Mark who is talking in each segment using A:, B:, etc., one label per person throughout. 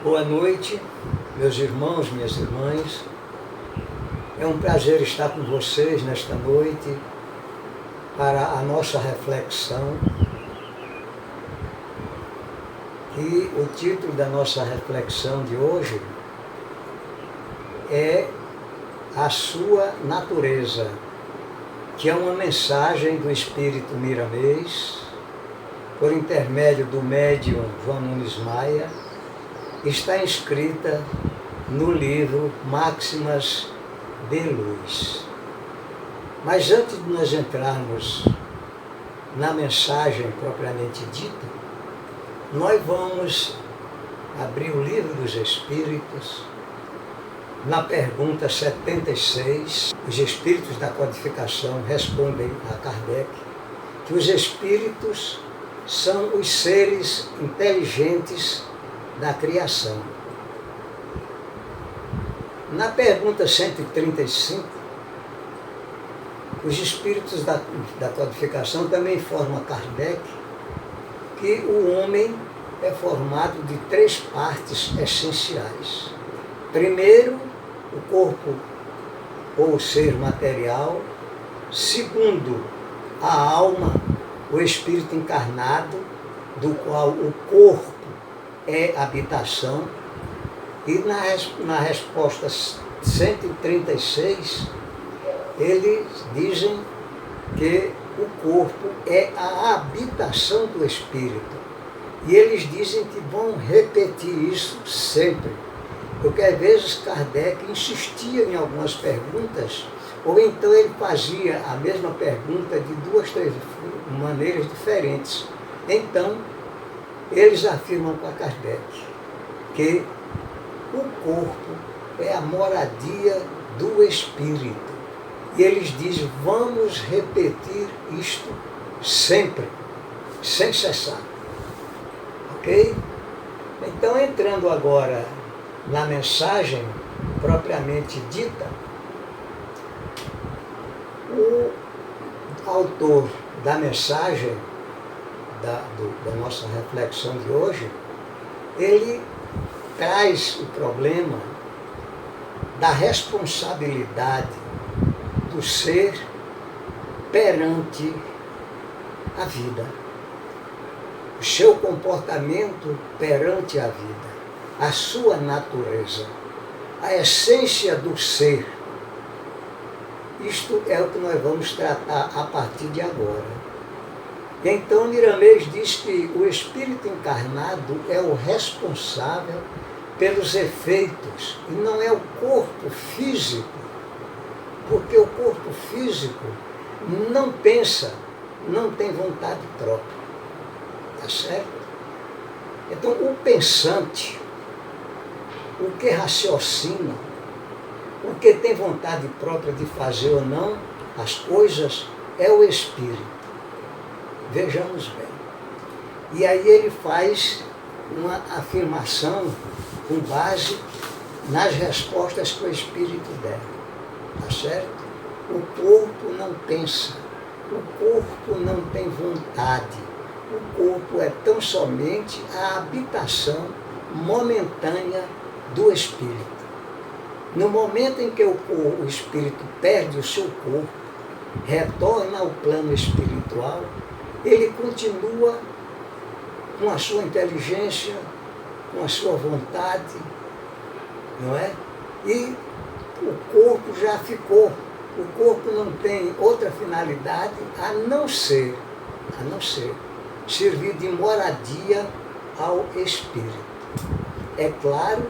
A: Boa noite, meus irmãos, minhas irmãs. É um prazer estar com vocês nesta noite para a nossa reflexão. E o título da nossa reflexão de hoje é A Sua Natureza, que é uma mensagem do Espírito Miramês, por intermédio do médium João Nunes Maia. Está inscrita no livro Máximas de Luz. Mas antes de nós entrarmos na mensagem propriamente dita, nós vamos abrir o Livro dos Espíritos. Na pergunta 76, os Espíritos da Codificação respondem a Kardec que os Espíritos são os seres inteligentes da criação. Na pergunta 135, os Espíritos da Codificação também informam a Kardec que o homem é formado de 3 partes essenciais. Primeiro, o corpo ou ser material. Segundo, a alma, o espírito encarnado, do qual o corpo é habitação. E na resposta 136, eles dizem que o corpo é a habitação do espírito. E eles dizem que vão repetir isso sempre. Porque às vezes Kardec insistia em algumas perguntas, ou então ele fazia a mesma pergunta de 2, 3 maneiras diferentes. Então, eles afirmam para Kardec que o corpo é a moradia do espírito. E eles dizem, vamos repetir isto sempre, sem cessar. Ok? Então, entrando agora na mensagem propriamente dita, o autor da mensagem da nossa reflexão de hoje, ele traz o problema da responsabilidade do ser perante a vida, o seu comportamento perante a vida, a sua natureza, a essência do ser. Isto é o que nós vamos tratar a partir de agora. Então, Miramês diz que o espírito encarnado é o responsável pelos efeitos, e não é o corpo físico, porque o corpo físico não pensa, não tem vontade própria. Tá certo? Então, o pensante, o que raciocina, o que tem vontade própria de fazer ou não as coisas, é o espírito. Vejamos bem. E aí ele faz uma afirmação com base nas respostas que o espírito der. Tá certo? O corpo não pensa, o corpo não tem vontade, o corpo é tão somente a habitação momentânea do espírito. No momento em que o espírito perde o seu corpo, retorna ao plano espiritual, ele continua com a sua inteligência, com a sua vontade, não é? E o corpo já ficou. O corpo não tem outra finalidade a não ser servir de moradia ao espírito. É claro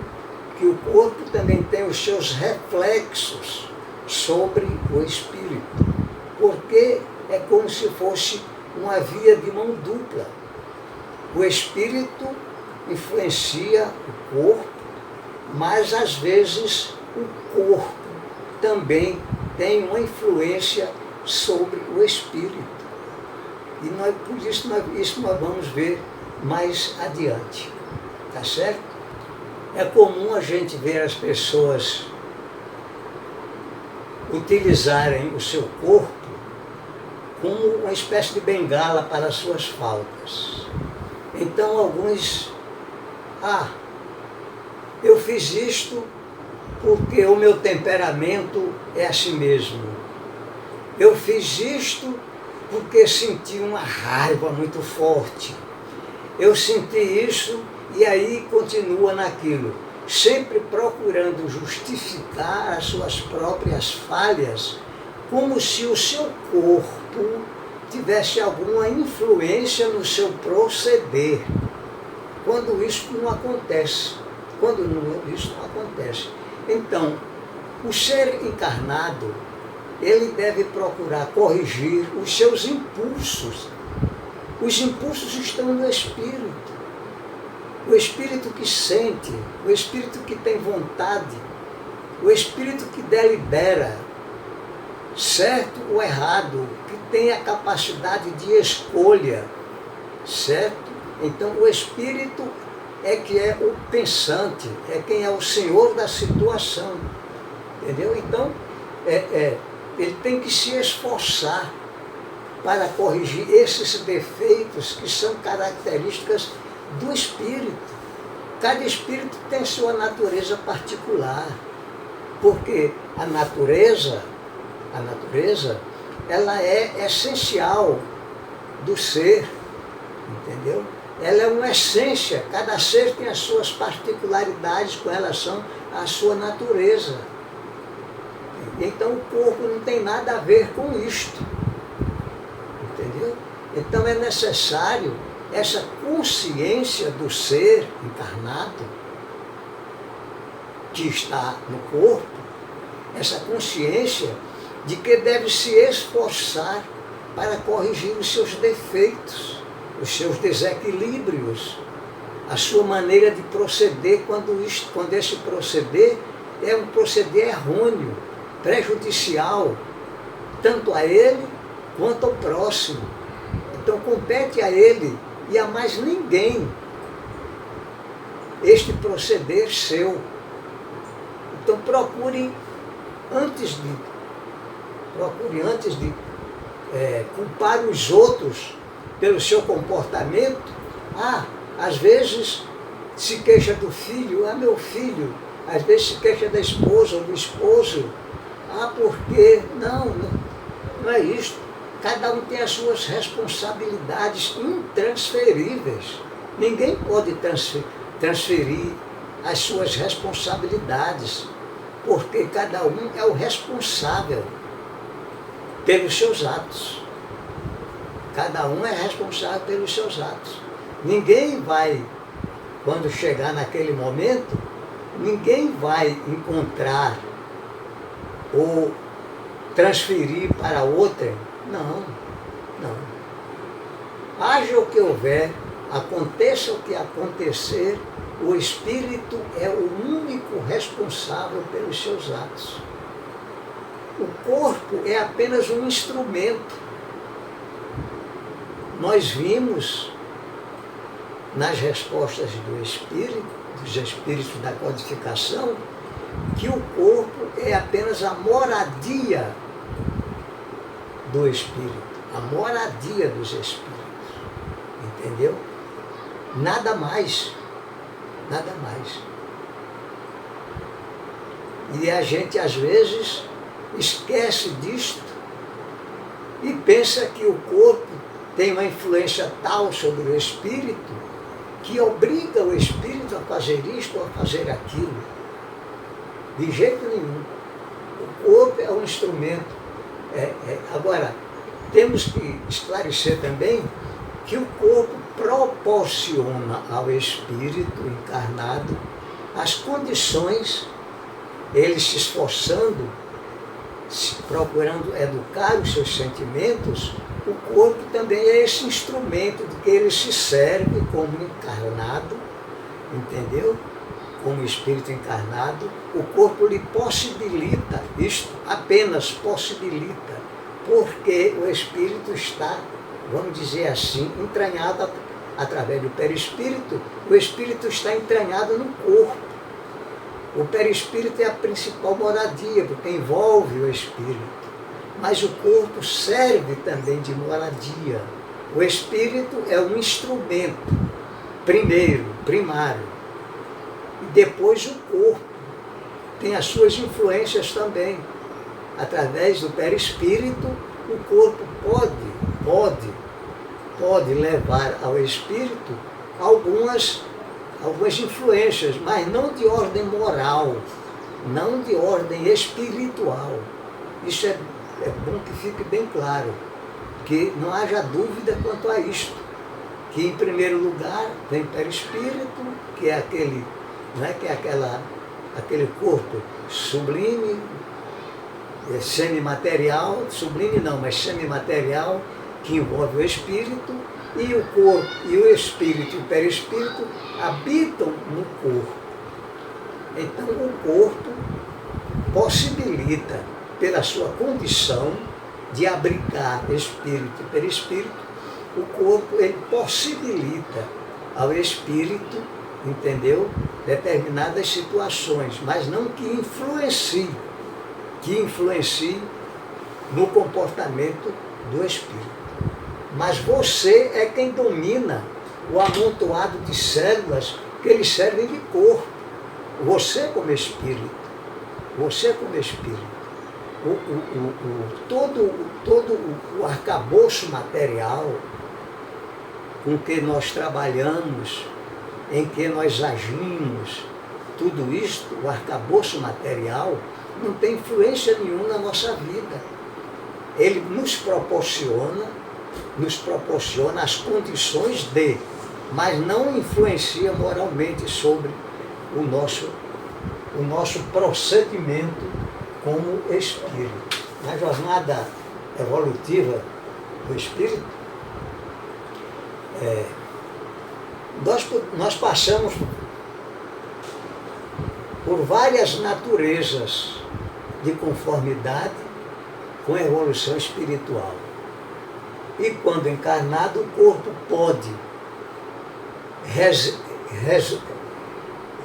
A: que o corpo também tem os seus reflexos sobre o espírito, porque é como se fosse uma via de mão dupla. O espírito influencia o corpo, mas às vezes o corpo também tem uma influência sobre o espírito. E por isso nós vamos ver mais adiante. Tá certo? É comum a gente ver as pessoas utilizarem o seu corpo como uma espécie de bengala para as suas faltas. Então alguns, fiz isto porque o meu temperamento é assim mesmo. Eu fiz isto porque senti uma raiva muito forte. Eu senti isso e aí continua naquilo, sempre procurando justificar as suas próprias falhas, como se o seu corpo tivesse alguma influência no seu proceder, quando isso não acontece. Isso não acontece. Então, o ser encarnado, ele deve procurar corrigir os seus impulsos. Os impulsos estão no espírito. O espírito que sente, o espírito que tem vontade, o espírito que delibera, certo ou errado, que tem a capacidade de escolha, certo? Então o espírito é que é o pensante, é quem é o senhor da situação, entendeu? Então ele tem que se esforçar para corrigir esses defeitos que são características do espírito. Cada espírito tem sua natureza particular, porque a natureza, ela é essencial do ser, entendeu? Ela é uma essência, cada ser tem as suas particularidades com relação à sua natureza. Então o corpo não tem nada a ver com isto, entendeu? Então é necessário essa consciência do ser encarnado que está no corpo, essa consciência de que deve se esforçar para corrigir os seus defeitos, os seus desequilíbrios, a sua maneira de proceder quando esse proceder é um proceder errôneo, prejudicial, tanto a ele quanto ao próximo. Então compete a ele e a mais ninguém este proceder seu. Então procure antes de culpar os outros pelo seu comportamento. Às vezes se queixa do filho, meu filho, às vezes se queixa da esposa ou do esposo, porque não é isso. Cada um tem as suas responsabilidades intransferíveis. Ninguém pode transferir as suas responsabilidades, porque cada um é o responsável pelos seus atos. Cada um é responsável pelos seus atos. Ninguém vai, quando chegar naquele momento, ninguém vai encontrar ou transferir para outra. Não. Haja o que houver, aconteça o que acontecer, o espírito é o único responsável pelos seus atos. O corpo é apenas um instrumento. Nós vimos nas respostas dos espíritos da codificação, que o corpo é apenas a moradia do espírito, a moradia dos espíritos, entendeu? Nada mais. E a gente às vezes esquece disto e pensa que o corpo tem uma influência tal sobre o espírito que obriga o espírito a fazer isto ou a fazer aquilo. De jeito nenhum. O corpo é um instrumento. Agora, temos que esclarecer também que o corpo proporciona ao espírito encarnado as condições, ele se esforçando, procurando educar os seus sentimentos. O corpo também é esse instrumento de que ele se serve como encarnado, entendeu? Como espírito encarnado. O corpo lhe possibilita isto, apenas possibilita, porque o espírito está, vamos dizer assim, entranhado através do perispírito. O espírito está entranhado no corpo. O perispírito é a principal moradia, porque envolve o espírito. Mas o corpo serve também de moradia. O espírito é um instrumento, primário. E depois o corpo tem as suas influências também. Através do perispírito, o corpo pode levar ao espírito algumas influências, mas não de ordem moral, não de ordem espiritual. Isso é bom que fique bem claro, que não haja dúvida quanto a isto, que em primeiro lugar vem perispírito, que é aquele, não é, que é aquele corpo sublime, semimaterial, sublime não, mas semimaterial, que envolve o espírito, e o corpo, e o espírito e o perispírito habitam no corpo. Então o corpo possibilita, pela sua condição de abrigar espírito e perispírito, o corpo ele possibilita ao espírito, entendeu? Determinadas situações, mas não que influencie no comportamento do espírito. Mas você é quem domina o amontoado de células que eles servem de corpo. Você como espírito. Você como espírito. Todo o arcabouço material com que nós trabalhamos, em que nós agimos, tudo isto, o arcabouço material, não tem influência nenhuma na nossa vida. Ele nos proporciona as condições mas não influencia moralmente sobre o nosso procedimento como espírito. Na jornada evolutiva do espírito, nós passamos por várias naturezas de conformidade com a evolução espiritual. E quando encarnado, o corpo pode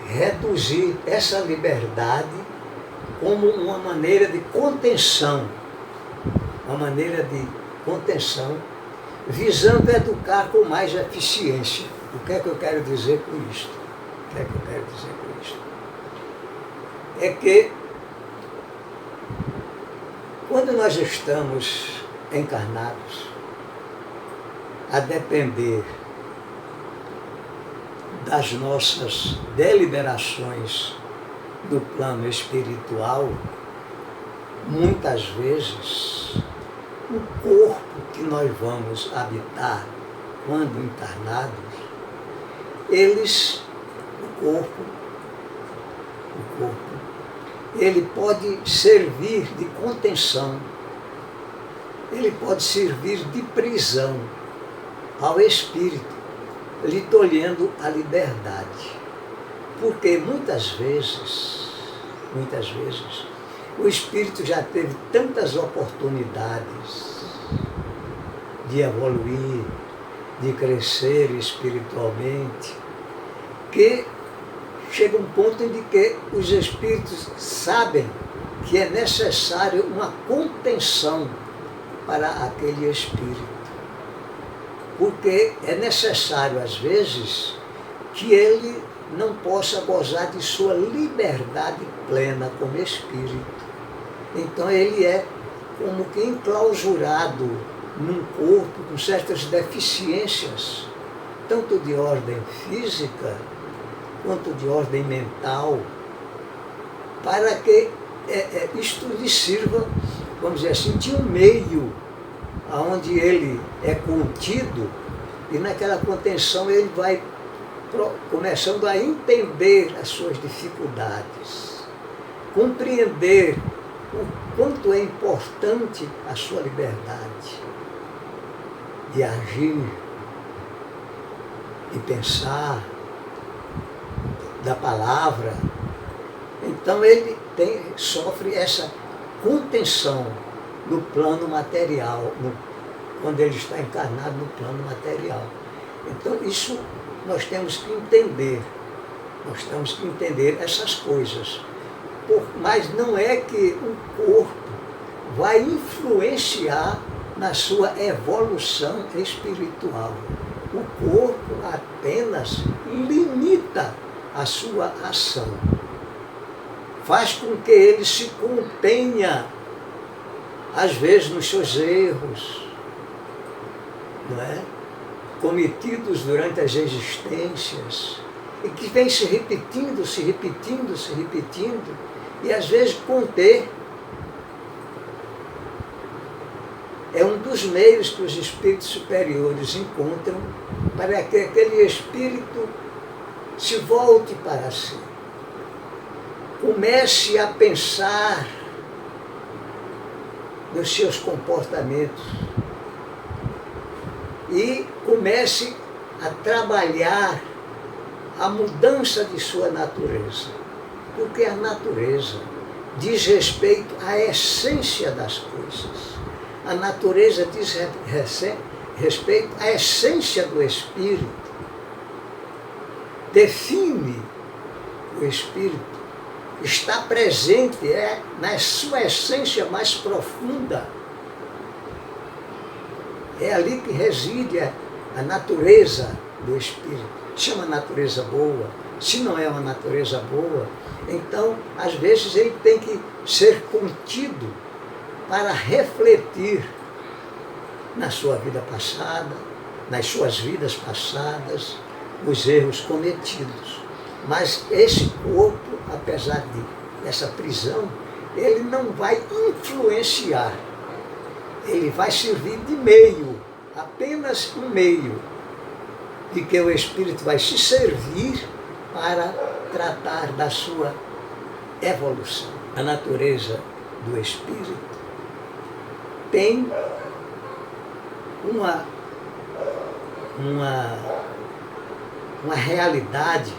A: reduzir essa liberdade como uma maneira de contenção, visando educar com mais eficiência. O que é que eu quero dizer com isto? É que quando nós estamos encarnados, a depender das nossas deliberações do plano espiritual, muitas vezes o corpo que nós vamos habitar quando encarnados, o corpo, ele pode servir de contenção, ele pode servir de prisão ao espírito, lhe tolhendo a liberdade. Porque muitas vezes, o espírito já teve tantas oportunidades de evoluir, de crescer espiritualmente, que chega um ponto em que os espíritos sabem que é necessário uma contenção para aquele espírito. Porque é necessário, às vezes, que ele não possa gozar de sua liberdade plena como espírito. Então ele é como que enclausurado num corpo com certas deficiências, tanto de ordem física quanto de ordem mental, para que isto lhe sirva, vamos dizer assim, de um meio onde ele é contido, e naquela contenção ele vai começando a entender as suas dificuldades, compreender o quanto é importante a sua liberdade de agir, de pensar, da palavra. Então ele sofre essa contenção no plano material, quando ele está encarnado no plano material. Então isso nós temos que entender essas coisas. Mas não é que o corpo vai influenciar na sua evolução espiritual. O corpo apenas limita a sua ação. Faz com que ele se contenha, às vezes, nos seus erros, não é? Cometidos durante as existências, e que vem se repetindo, e às vezes conter. É um dos meios que os espíritos superiores encontram para que aquele espírito se volte para si. Comece a pensar nos seus comportamentos e comece a trabalhar a mudança de sua natureza. Porque a natureza diz respeito à essência das coisas. A natureza diz respeito à essência do espírito. Define o espírito. Está presente na sua essência mais profunda. É ali que reside a natureza do espírito. Chama natureza boa. Se não é uma natureza boa, então, às vezes, ele tem que ser contido para refletir na sua vida passada, nas suas vidas passadas, os erros cometidos. Mas esse corpo, apesar dessa prisão, ele não vai influenciar. Ele vai servir de meio, apenas um meio, de que o espírito vai se servir para tratar da sua evolução. A natureza do espírito tem uma realidade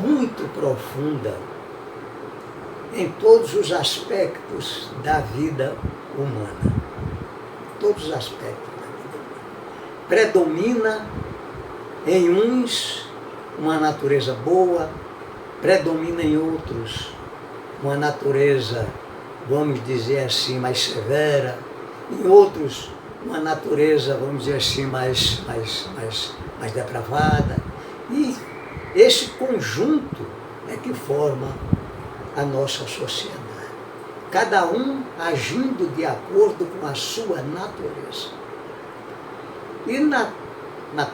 A: muito profunda em todos os aspectos da vida humana. Todos os aspectos da vida humana. Predomina em uns uma natureza boa, predomina em outros uma natureza, vamos dizer assim, mais severa, em outros uma natureza, vamos dizer assim, mais depravada. E esse conjunto é que forma a nossa sociedade. Cada um agindo de acordo com a sua natureza. E na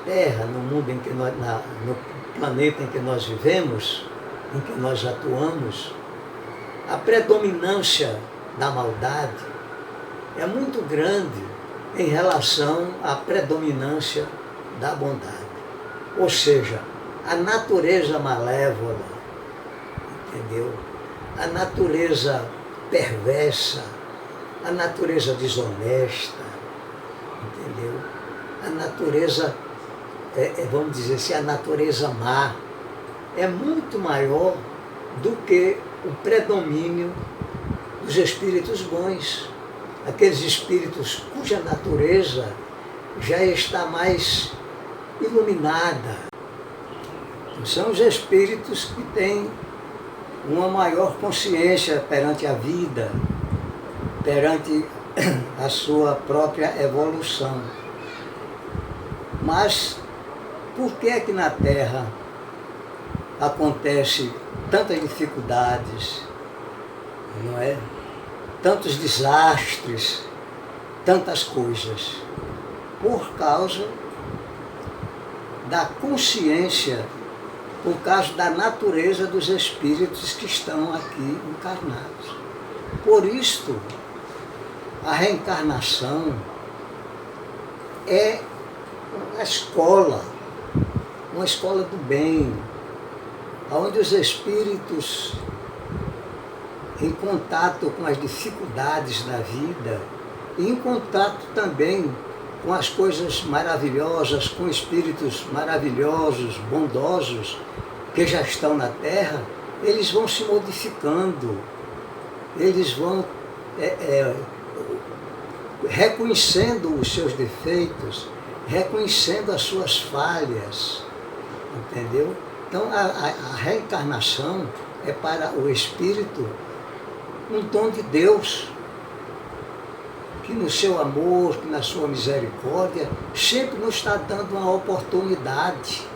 A: Terra, no mundo em que no planeta em que nós vivemos, em que nós atuamos, a predominância da maldade é muito grande em relação à predominância da bondade. Ou seja, a natureza malévola, entendeu? A natureza perversa, a natureza desonesta, entendeu? A natureza, vamos dizer assim, a natureza má é muito maior do que o predomínio dos espíritos bons, aqueles espíritos cuja natureza já está mais iluminada. São os espíritos que têm uma maior consciência perante a vida, perante a sua própria evolução. Mas por que é que na Terra acontece tantas dificuldades, não é? Tantos desastres, tantas coisas? Por causa da consciência, por causa da natureza dos espíritos que estão aqui encarnados. Por isto, a reencarnação é uma escola do bem, onde os espíritos, em contato com as dificuldades da vida, e em contato também com as coisas maravilhosas, com espíritos maravilhosos, bondosos, que já estão na Terra, eles vão se modificando, eles vão reconhecendo os seus defeitos, reconhecendo as suas falhas, entendeu? Então a reencarnação é para o espírito um dom de Deus, que no seu amor, que na sua misericórdia, sempre nos está dando uma oportunidade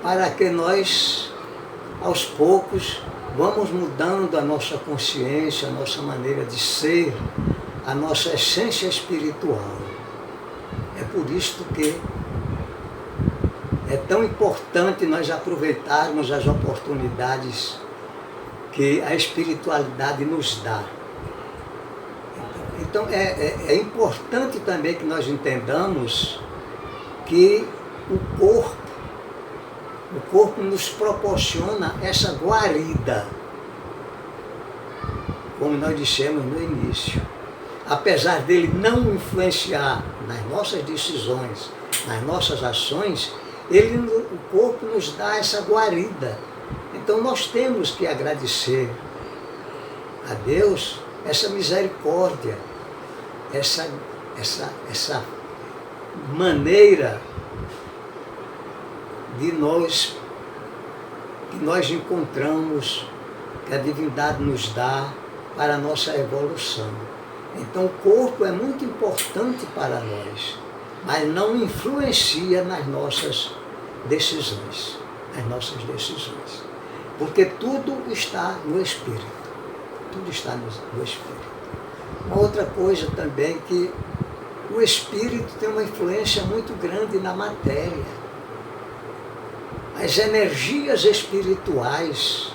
A: para que nós, aos poucos, vamos mudando a nossa consciência, a nossa maneira de ser, a nossa essência espiritual. É por isso que é tão importante nós aproveitarmos as oportunidades que a espiritualidade nos dá. Então é importante também que nós entendamos que o corpo nos proporciona essa guarida, como nós dissemos no início. Apesar dele não influenciar nas nossas decisões, nas nossas ações, o corpo nos dá essa guarida. Então nós temos que agradecer a Deus essa misericórdia, essa maneira que nós encontramos, que a divindade nos dá para a nossa evolução. Então o corpo é muito importante para nós, mas não influencia nas nossas decisões, porque tudo está no Espírito, tudo está no Espírito. Uma outra coisa também, que o Espírito tem uma influência muito grande na matéria. As energias espirituais,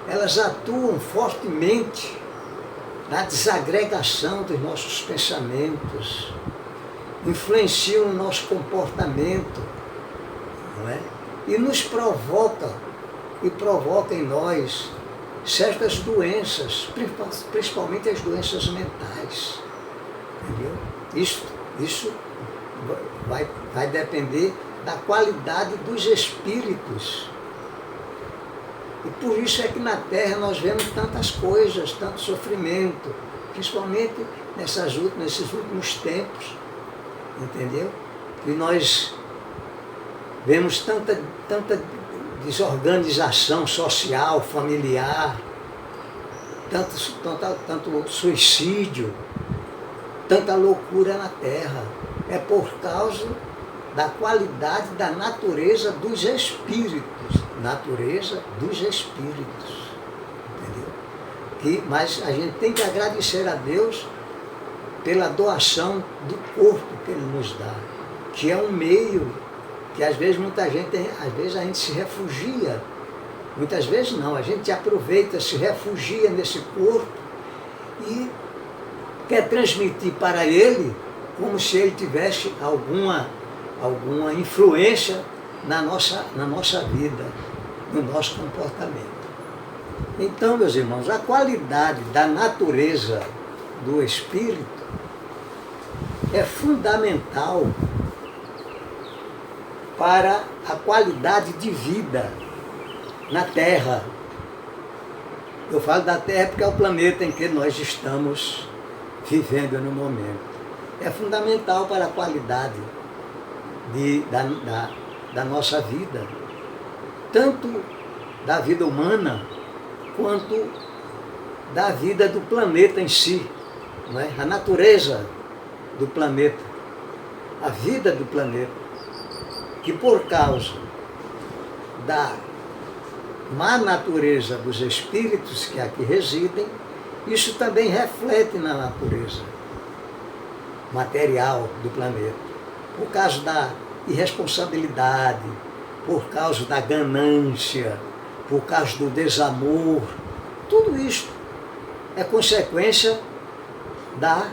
A: elas atuam fortemente na desagregação dos nossos pensamentos, influenciam o nosso comportamento, não é? E nos provoca em nós certas doenças, principalmente as doenças mentais. Entendeu? Isso vai depender da qualidade dos espíritos. E por isso é que na Terra nós vemos tantas coisas, tanto sofrimento, principalmente nesses últimos tempos, entendeu? E nós vemos tanta desorganização social, familiar, tanto suicídio, tanta loucura na Terra. É por causa da qualidade da natureza dos espíritos. Entendeu? Mas a gente tem que agradecer a Deus pela doação do corpo que Ele nos dá, que é um meio que às vezes a gente se refugia, muitas vezes não, a gente aproveita, se refugia nesse corpo e quer transmitir para ele como se ele tivesse alguma influência na nossa vida, no nosso comportamento. Então, meus irmãos, a qualidade da natureza do espírito é fundamental para a qualidade de vida na Terra. Eu falo da Terra porque é o planeta em que nós estamos vivendo no momento. É fundamental para a qualidade da nossa vida, tanto da vida humana, quanto da vida do planeta em si, não é? A natureza do planeta, a vida do planeta, que por causa da má natureza dos espíritos que aqui residem, isso também reflete na natureza material do planeta, por causa da irresponsabilidade, por causa da ganância, por causa do desamor. Tudo isso é consequência da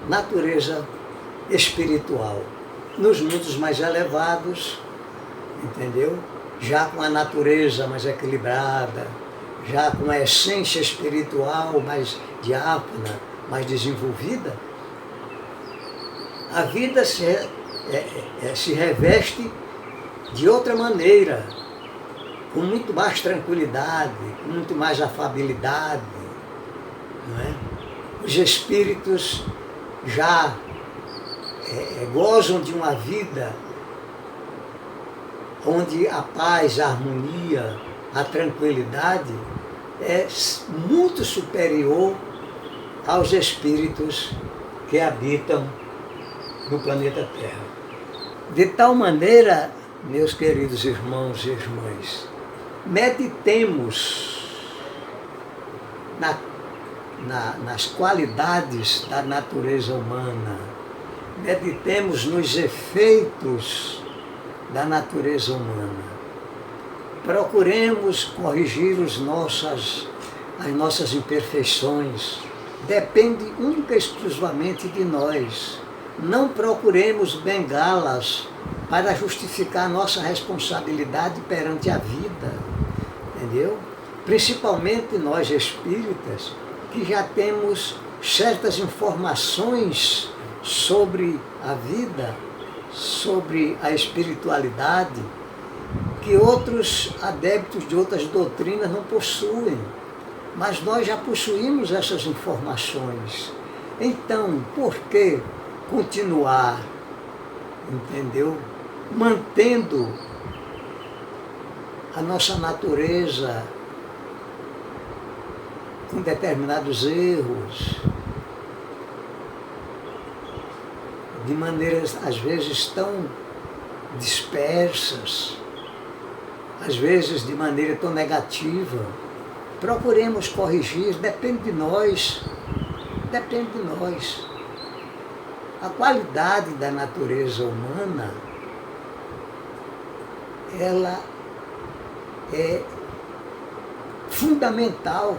A: natureza espiritual. Nos mundos mais elevados, entendeu? Já com a natureza mais equilibrada, já com a essência espiritual mais diáfana, mais desenvolvida, a vida se reveste de outra maneira, com muito mais tranquilidade, com muito mais afabilidade, não é? Os espíritos já gozam de uma vida onde a paz, a harmonia, a tranquilidade é muito superior aos espíritos que habitam no planeta Terra. De tal maneira, Meus queridos irmãos e irmãs, meditemos nas qualidades da natureza humana, meditemos nos efeitos da natureza humana, procuremos corrigir as nossas imperfeições, depende única e exclusivamente de nós. Não procuremos bengala-las para justificar nossa responsabilidade perante a vida, entendeu? Principalmente nós espíritas, que já temos certas informações sobre a vida, sobre a espiritualidade, que outros adeptos de outras doutrinas não possuem. Mas nós já possuímos essas informações. Então, por que continuar, entendeu? Mantendo a nossa natureza com determinados erros, de maneiras às vezes tão dispersas, às vezes de maneira tão negativa. Procuremos corrigir, depende de nós, depende de nós. A qualidade da natureza humana, ela é fundamental,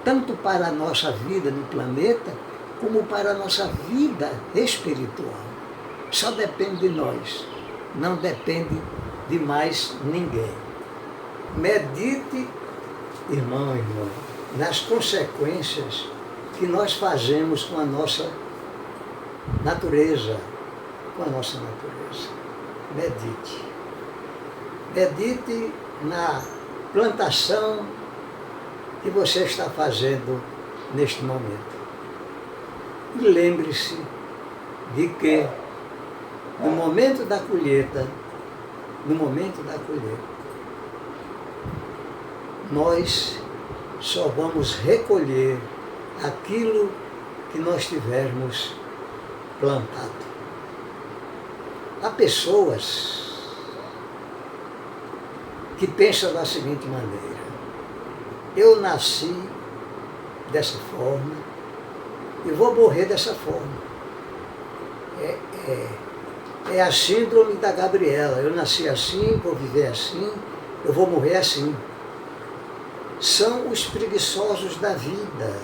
A: tanto para a nossa vida no planeta, como para a nossa vida espiritual. Só depende de nós, não depende de mais ninguém. Medite, irmão e irmã, nas consequências que nós fazemos com a nossa natureza, com a nossa natureza. Medite. Medite na plantação que você está fazendo neste momento. E lembre-se de que no momento da colheita, nós só vamos recolher aquilo que nós tivermos plantado. Há pessoas que pensam da seguinte maneira: eu nasci dessa forma e vou morrer dessa forma. É a síndrome da Gabriela. Eu nasci assim, vou viver assim, eu vou morrer assim. São os preguiçosos da vida.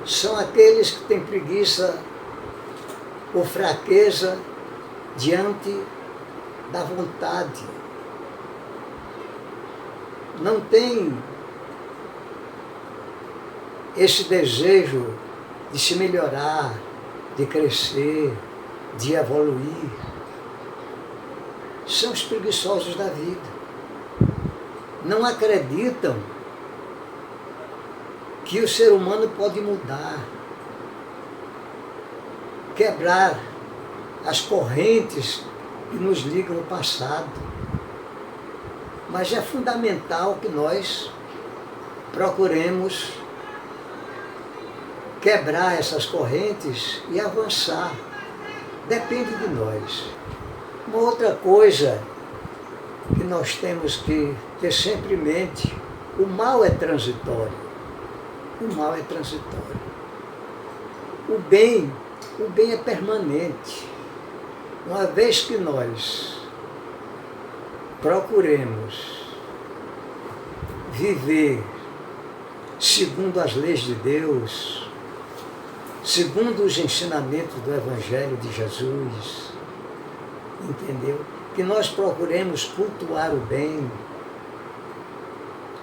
A: São aqueles que têm preguiça ou fraqueza diante da vontade. Não tem esse desejo de se melhorar, de crescer, de evoluir. São os preguiçosos da vida. Não acreditam que o ser humano pode mudar, quebrar as correntes que nos ligam ao passado. Mas é fundamental que nós procuremos quebrar essas correntes e avançar. Depende de nós. Uma outra coisa que nós temos que ter sempre em mente: o mal é transitório. O mal é transitório. O bem é permanente. Uma vez que nós procuremos viver segundo as leis de Deus, segundo os ensinamentos do Evangelho de Jesus, entendeu? Que nós procuremos cultuar o bem,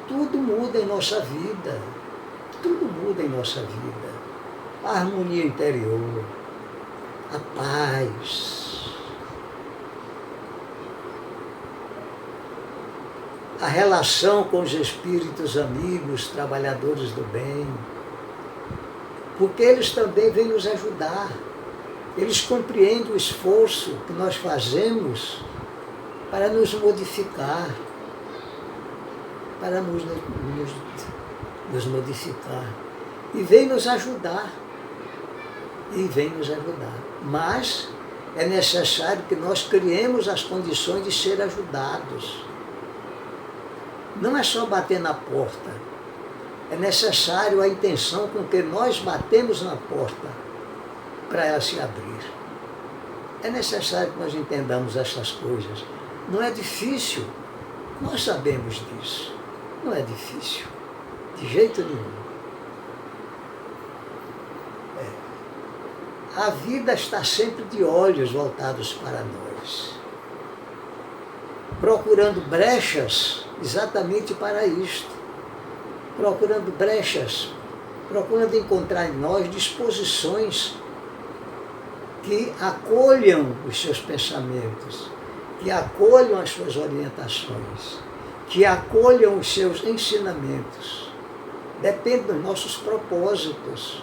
A: tudo muda em nossa vida. Tudo muda em nossa vida. A harmonia interior, a paz, a relação com os espíritos amigos, trabalhadores do bem, porque eles também vêm nos ajudar. Eles compreendem o esforço que nós fazemos para nos modificar, para nos modificar. E vem nos ajudar. Mas é necessário que nós criemos as condições de ser ajudados. Não é só bater na porta. É necessário a intenção com que nós batemos na porta para ela se abrir. É necessário que nós entendamos essas coisas. Não é difícil. Nós sabemos disso. Não é difícil. De jeito nenhum. A vida está sempre de olhos voltados para nós, procurando brechas exatamente para isto, procurando brechas, procurando encontrar em nós disposições que acolham os seus pensamentos, que acolham as suas orientações, que acolham os seus ensinamentos. Depende dos nossos propósitos.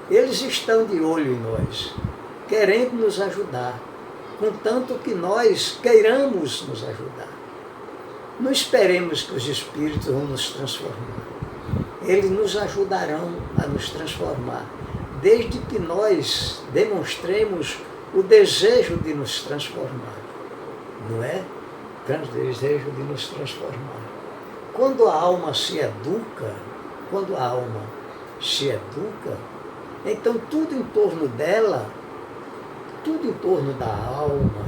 A: Eles estão de olho em nós, querendo nos ajudar, contanto que nós queiramos nos ajudar. Não esperemos que os Espíritos vão nos transformar. Eles nos ajudarão a nos transformar, desde que nós demonstremos o desejo de nos transformar. Não é? O desejo de nos transformar. Quando a alma se educa, então tudo em torno dela, tudo em torno da alma,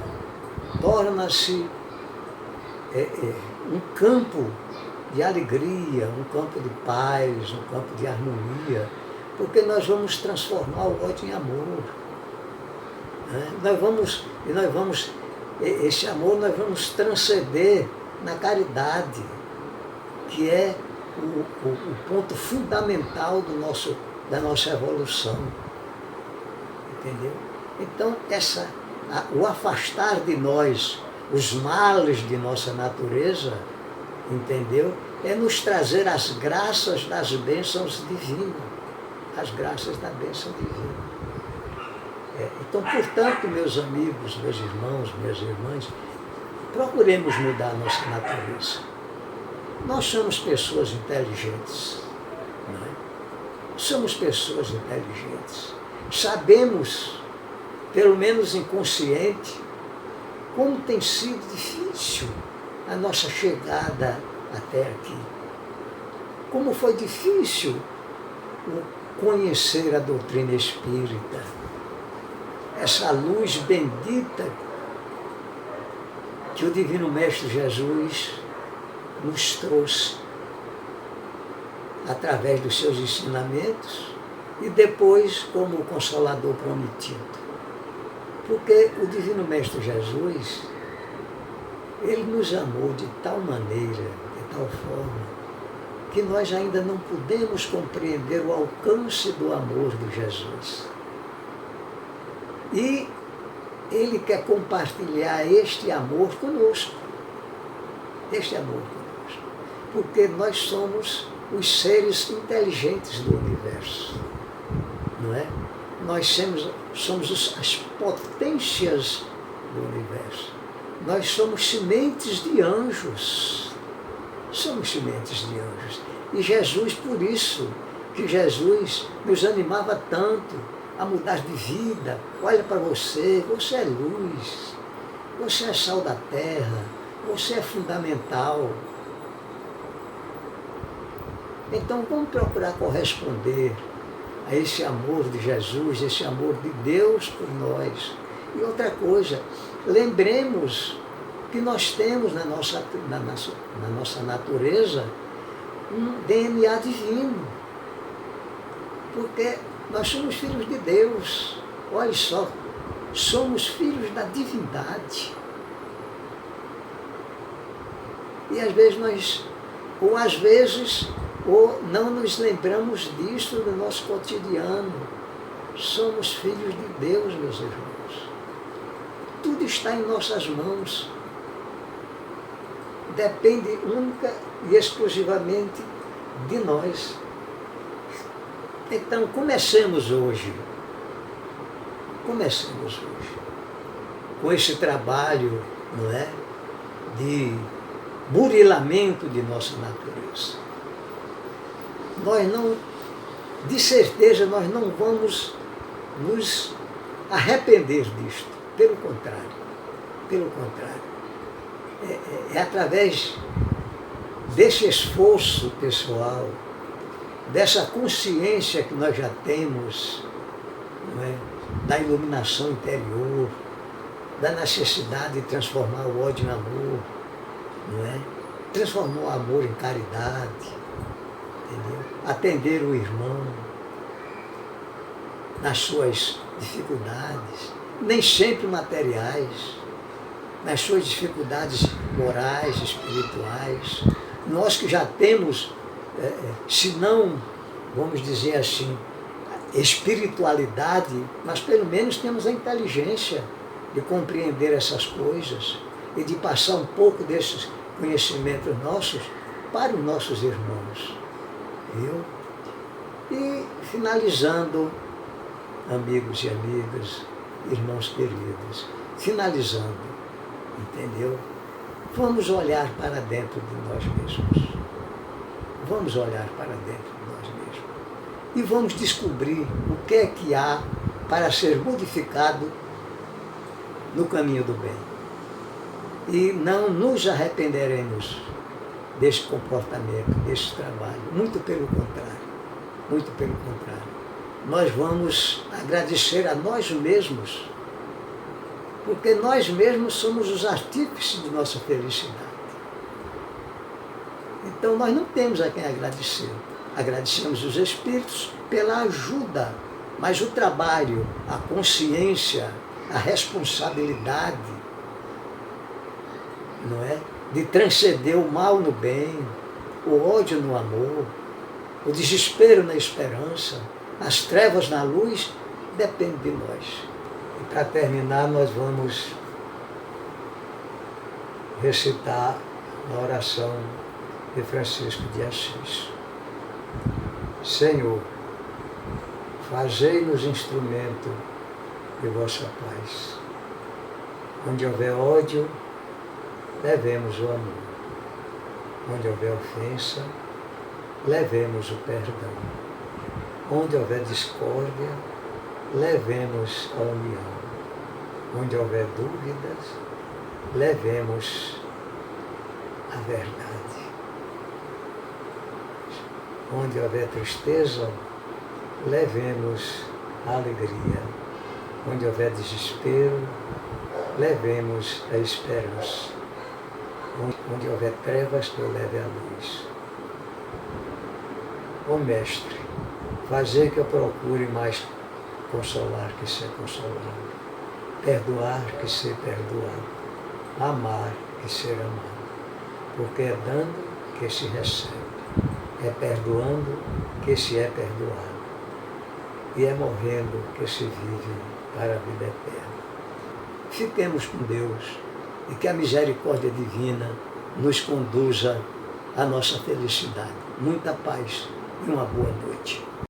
A: torna-se um campo de alegria, um campo de paz, um campo de harmonia, porque nós vamos transformar o ódio em amor. Esse amor nós vamos transcender na caridade, que é o ponto fundamental da nossa evolução. Entendeu? Então, o afastar de nós os males de nossa natureza, entendeu? É nos trazer as graças das bênçãos divinas. As graças da bênção divina. Então, portanto, meus amigos, meus irmãos, minhas irmãs, procuremos mudar a nossa natureza. Nós somos pessoas inteligentes, não é? Somos pessoas inteligentes. Sabemos, pelo menos inconsciente, como tem sido difícil a nossa chegada até aqui. Como foi difícil conhecer a doutrina espírita. Essa luz bendita que o Divino Mestre Jesus nos trouxe através dos seus ensinamentos e depois como o Consolador prometido. Porque o Divino Mestre Jesus, ele nos amou de tal maneira, de tal forma, que nós ainda não podemos compreender o alcance do amor de Jesus. E ele quer compartilhar este amor conosco. Este amor conosco. Porque nós somos os seres inteligentes do universo. Não é? Nós somos as potências do universo. Nós somos sementes de anjos. Somos sementes de anjos. E Jesus, por isso, que Jesus nos animava tanto a mudar de vida. Olha para você, você é luz, você é sal da terra, você é fundamental. Então vamos procurar corresponder a esse amor de Jesus, esse amor de Deus por nós. E outra coisa, lembremos que nós temos na nossa natureza um DNA divino. Porque nós somos filhos de Deus. Olha só, somos filhos da divindade. E às vezes não nos lembramos disso no nosso cotidiano. Somos filhos de Deus, meus irmãos. Tudo está em nossas mãos. Depende única e exclusivamente de nós. Então, comecemos hoje com esse trabalho, não é, de burilamento de nossa natureza. De certeza, nós não vamos nos arrepender disto. pelo contrário, pelo contrário. É através desse esforço pessoal, dessa consciência que nós já temos, não é? Da iluminação interior, da necessidade de transformar o ódio em amor, não é? Transformar o amor em caridade, entendeu? Atender o irmão nas suas dificuldades, nem sempre materiais, nas suas dificuldades morais, espirituais. Nós que já temos, se não, vamos dizer assim, espiritualidade, mas pelo menos temos a inteligência de compreender essas coisas e de passar um pouco desses conhecimentos nossos para os nossos irmãos. Viu? E finalizando, amigos e amigas, irmãos queridos, finalizando, entendeu? Vamos olhar para dentro de nós mesmos. Vamos olhar para dentro de nós mesmos. E vamos descobrir o que é que há para ser modificado no caminho do bem. E não nos arrependeremos desse comportamento, desse trabalho. Muito pelo contrário. Muito pelo contrário. Nós vamos agradecer a nós mesmos, porque nós mesmos somos os artífices de nossa felicidade. Então nós não temos a quem agradecer. Agradecemos os Espíritos pela ajuda, mas o trabalho, a consciência, a responsabilidade, não é? De transcender o mal no bem, o ódio no amor, o desespero na esperança, as trevas na luz, depende de nós. E para terminar, nós vamos recitar a oração de Francisco de Assis. Senhor, fazei-nos instrumento de vossa paz. Onde houver ódio, levemos o amor. Onde houver ofensa, levemos o perdão. Onde houver discórdia, levemos a união. Onde houver dúvidas, levemos a verdade. Onde houver tristeza, levemos a alegria. Onde houver desespero, levemos a esperança. Onde houver trevas, que eu leve a luz. Ó Mestre, fazei que eu procure mais consolar que ser consolado, perdoar que ser perdoado, amar que ser amado, porque é dando que se recebe, é perdoando que se é perdoado, e é morrendo que se vive para a vida eterna. Fiquemos com Deus e que a misericórdia divina nos conduza à nossa felicidade. Muita paz e uma boa noite.